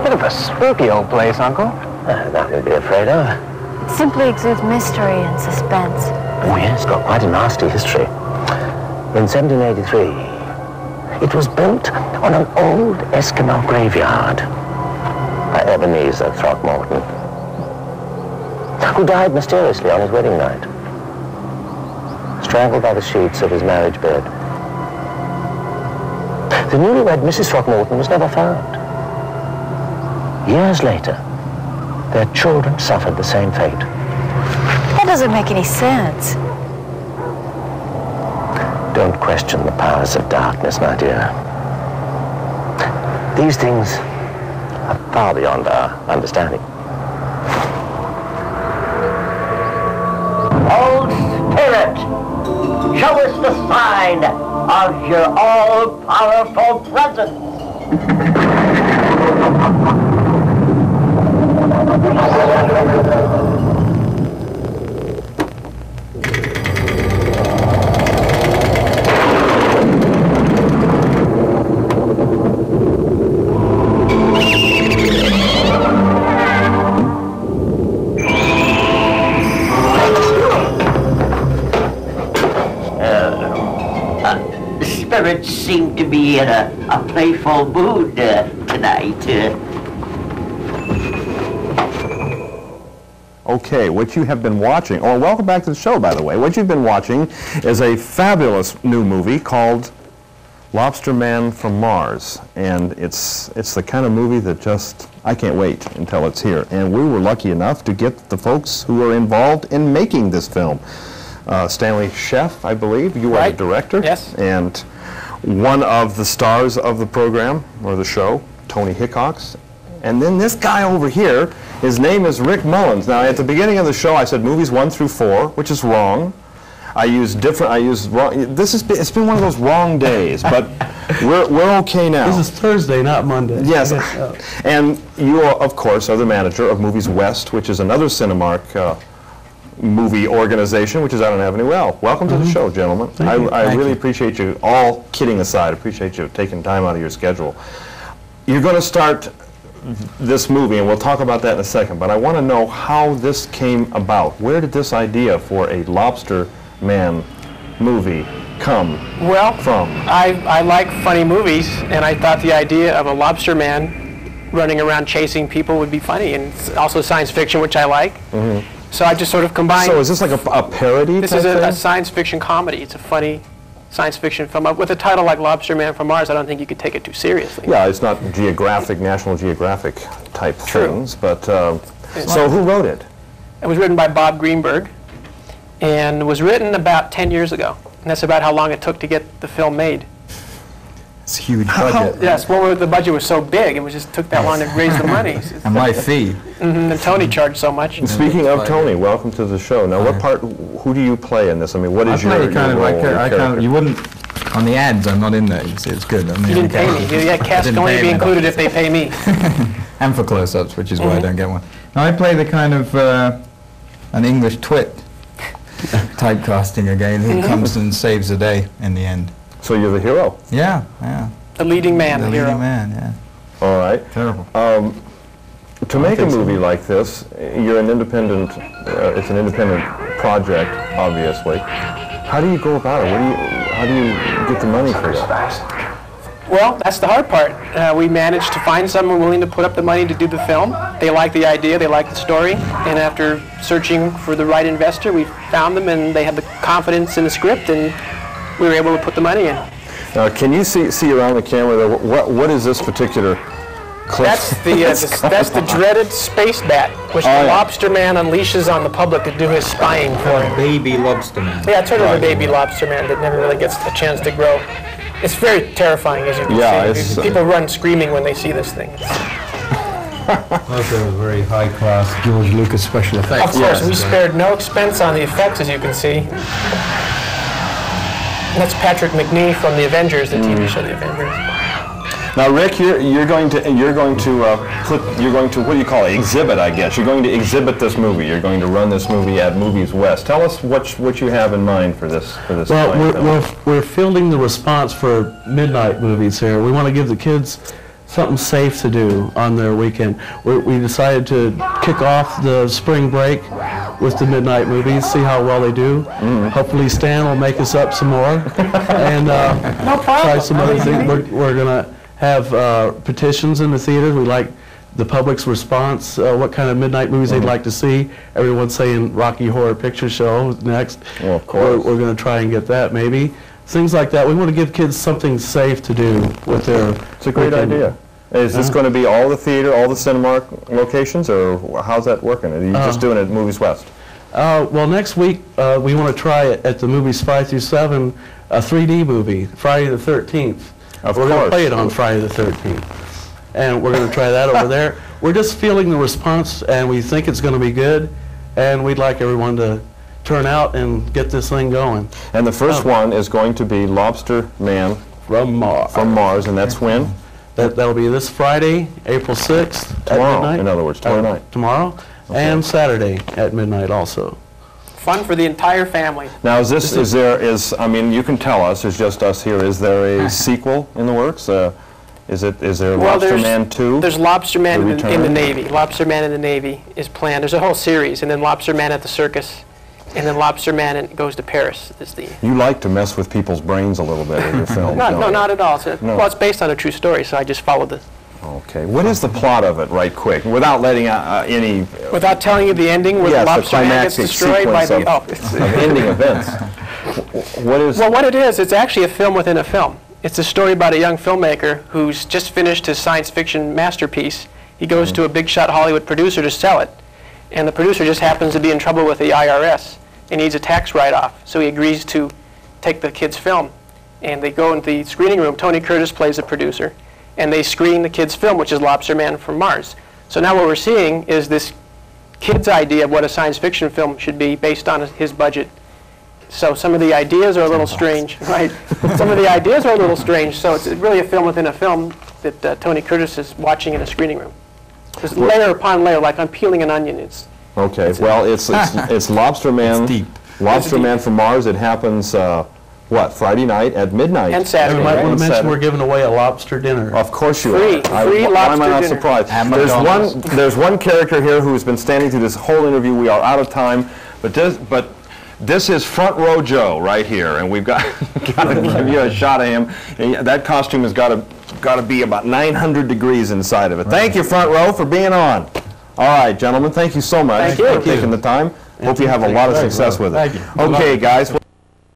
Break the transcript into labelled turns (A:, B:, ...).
A: Bit of a spooky old place, Uncle.
B: Nothing to be afraid of.
C: It simply exudes mystery and suspense.
B: Oh, yes, it's got quite a nasty history. In 1783, it was built on an old Eskimo graveyard by Ebenezer Throckmorton, who died mysteriously on his wedding night, strangled by the sheets of his marriage bed. The newlywed Mrs. Throckmorton was never found. Years later, their children suffered the same fate.
C: That doesn't make any sense.
B: Don't question the powers of darkness, my dear. These things are far beyond our understanding.
D: Old Spirit, show us the sign of your all-powerful presence. Spirits seem to be in a playful mood tonight.
E: Okay, what you have been watching, or welcome back to the show, by the way. What you've been watching is a fabulous new movie called Lobster Man from Mars. And it's the kind of movie that just, I can't wait until it's here. And we were lucky enough to get the folks who were involved in making this film. Stanley Sheff, I believe, you are the director.
F: Yes.
E: And one of the stars of the program, or the show, Tony Hickox. And then this guy over here, his name is Rick Mullins. Now, at the beginning of the show, I said movies 1 through 4, which is wrong. It's been one of those wrong days, but we're okay now.
G: This is Thursday, not Monday.
E: Yes. And you, of course, are the manager of Movies West, which is another Cinemark movie organization, which is out on Avenue L. Welcome to the show, gentlemen. I really appreciate you, all kidding aside, appreciate you taking time out of your schedule. You're going to start this movie, and we'll talk about that in a second, but I want to know how this came about. Where did this idea for a Lobster Man movie come from?
F: I like funny movies, and I thought the idea of a lobster man running around chasing people would be funny, and it's also science fiction, which I like. So I just sort of combined.
E: So is this like a parody?
F: This is a science fiction comedy. It's a funny science fiction film. With a title like Lobster Man from Mars, I don't think you could take it too seriously.
E: Yeah, it's not Geographic, National Geographic type things, but so who wrote it?
F: It was written by Bob Greenberg, and was written about 10 years ago. And that's about how long it took to get the film made.
H: It's a huge budget.
F: Yes, well, the budget was so big, it just took that long to raise the money.
H: And my fee.
F: And Tony charged so much.
E: And speaking of Tony, welcome to the show. Now, what part, who do you play in this? I mean, what is your role?
H: You wouldn't, on the ads, I'm not in there. You see, it's good.
F: You didn't pay me. Yeah, cast can only be included if they pay me.
H: And for close-ups, which is why I don't get one. Now, I play the kind of an English twit typecasting again, who comes and saves the day in the end.
E: So you're the hero?
H: Yeah, yeah.
F: The leading man, the hero.
H: leading man, yeah.
E: All right.
H: Terrible.
E: To make a movie like this, you're an independent, it's an independent project, obviously. How do you go about it? How do you get the money for that?
F: Well, that's the hard part. We managed to find someone willing to put up the money to do the film. They like the idea, they like the story, and after searching for the right investor, we found them, and they had the confidence in the script, and we were able to put the money in.
E: Can you see around the camera there, what is this particular clip?
F: That's the dreaded space bat, which the lobster man unleashes on the public to do his spying for him.
H: Baby lobster man.
F: Yeah, it's sort of a baby lobster man that never really gets a chance to grow. It's very terrifying, as you can see. People run screaming when they see this thing.
G: Also very high-class George Lucas special effects.
F: Of course, we spared no expense on the effects, as you can see. That's Patrick McNee from The Avengers, the TV show The Avengers.
E: Now, Rick, you're going to what do you call it? Exhibit, I guess. You're going to exhibit this movie. You're going to run this movie at Movies West. Tell us what you have in mind for this.
G: Well, we're fielding the response for midnight movies here. We want to give the kids something safe to do on their weekend. We decided to kick off the spring break with the midnight movies, see how well they do. Hopefully Stan will make us up some more and try some other things. We're going to have petitions in the theaters. We like the public's response, what kind of midnight movies they'd like to see. Everyone's saying Rocky Horror Picture Show next.
E: Well, of course.
G: We're going to try and get that maybe. Things like that. We want to give kids something safe to do with their
E: It's a great idea. Is this going to be all the theater, all the Cinemark locations, or how's that working? Are you just doing it at Movies West?
G: Well, next week we want to try it at the movies 5 through 7, a 3D movie, Friday the 13th. We're going to play it on Friday the 13th. And we're going to try that over there. We're just feeling the response, and we think it's going to be good, and we'd like everyone to turn out and get this thing going.
E: And the first one is going to be Lobster Man
G: From Mars.
E: From Mars, and that's when?
G: That'll be this Friday, April 6th at midnight.
E: In other words, tomorrow night.
G: Tomorrow, and Saturday at midnight also.
F: Fun for the entire family.
E: Now, I mean, you can tell us, it's just us here, is there a sequel in the works? Is there Lobster Man 2?
F: There's Lobster Man in the
E: Return?
F: Navy. Lobster Man in the Navy is planned. There's a whole series, and then Lobster Man at the circus, and then Lobster Man goes to Paris.
E: You like to mess with people's brains a little bit in your films,
F: No,
E: don't
F: no,
E: you?
F: not at all. Well, it's based on a true story, so I just followed the...
E: Okay. What is the plot of it, right quick, without letting any...
F: Without telling you the ending where the Lobster Man gets destroyed by the...
E: of ending events. What is...
F: Well, what it is, it's actually a film within a film. It's a story about a young filmmaker who's just finished his science fiction masterpiece. He goes to a big shot Hollywood producer to sell it, and the producer just happens to be in trouble with the IRS and needs a tax write-off. So he agrees to take the kid's film, and they go into the screening room. Tony Curtis plays the producer, and they screen the kid's film, which is Lobster Man from Mars. So now what we're seeing is this kid's idea of what a science fiction film should be based on his budget. So some of the ideas are a little strange, right? Some of the ideas are a little strange, so it's really a film within a film that Tony Curtis is watching in a screening room. There's layer upon layer, like I'm peeling an onion.
E: Okay, well, it's Lobster Man.
H: It's deep.
E: Lobster Man from Mars. It happens, what, Friday night at midnight?
F: And Saturday.
G: You might
F: right?
G: want to mention
E: Saturday.
G: we're giving away a lobster dinner.
E: Of course you
F: Free
E: are. Why am I not
F: lobster
E: surprised?
H: At
E: There's
H: McDonald's.
E: there's one character here who's been standing through this whole interview. We are out of time, but this is Front Row Joe right here, and we've got to give you a shot of him. And that costume has got to be about 900 degrees inside of it. Thank you, Front Row, for being on. All right, gentlemen, thank you so much
F: Thank you.
E: for taking the time. Hope you have a lot of success with it.
G: Thank you.
E: Okay, guys.